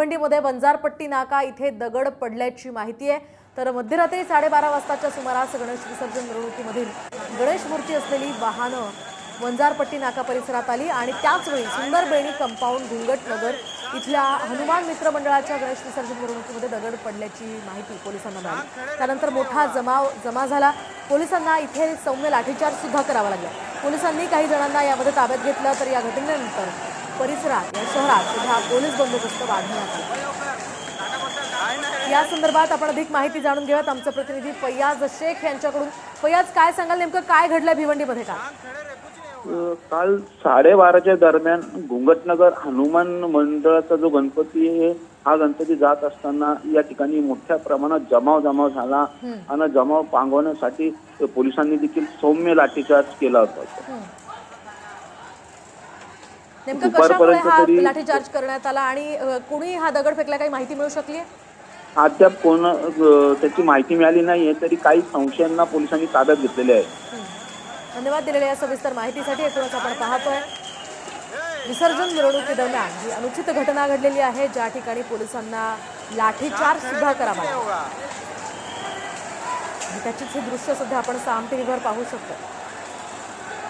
भिवंडीमध्ये वंजारपट्टी नाका इथे दगड पडल्याची माहिती आहे। तर मध्यरात्री 12:30 वाजताच्या सुमारास गणेश विसर्जन मिरवणुकीमधील गणेश मूर्ती असलेली वाहनं वंजारपट्टी नाका परिसरात आली आणि त्याच वेळी सुंदरबेणी कंपाऊंड घुंगटनगर इथल्या हनुमान मित्र मंडळाच्या गणेश विसर्जन मिरवणुकीमध्ये दगड पडल्याची माहिती पोलिसांना मिळाली। त्यानंतर मोठा जमा झाला। पोलिसांना इथे सौम्य लाठीचार्ज सुद्धा करावा लागला। पोलिसांनी काही जणांना यामध्ये ताब्यात घेतलं। तर या घटनेनंतर परिसरात या शहरात सुद्धा पोलीस बंदोबस्त वाढवण्यात आला। या संदर्भात आपण अधिक माहिती जाणून घेऊयात आमचे प्रतिनिधी फैयाज शेख यांच्याकडून। फैयाज, काय सांगाल, नेमकं काय घडलं भिवंडीमध्ये? काल 12:30च्या दरम्यान घुंगटनगर हनुमान मंडळाचा जो गणपती आहे, हा गणपती जात असताना या ठिकाणी मोठ्या प्रमाणात जमाव झाला आणि जमाव पांगवण्यासाठी पोलिसांनी देखील सौम्य लाठीचार्ज केला होता। नेमकं कशामुळे हा लाठीचार्ज करण्यात आला आणि कोणी हा दगड फेकला, काही माहिती मिळू शकली? अद्याप त्याची माहिती मिळाली नाहीये, तरी काही संशयांना पोलिसांनी ताब्यात घेतलेले आहे। धन्यवाद दिलेल्या या सविस्तर माहितीसाठी। एकूणच आपण पाहतोय विसर्जन मिरवणुकीदरम्यान ही अनुचित घटना घडलेली आहे, ज्या ठिकाणी पोलिसांना लाठीचार्ज सुद्धा करावा लागला। त्याचीच हे दृश्य सध्या आपण साम टीव्हीवर पाहू शकतो।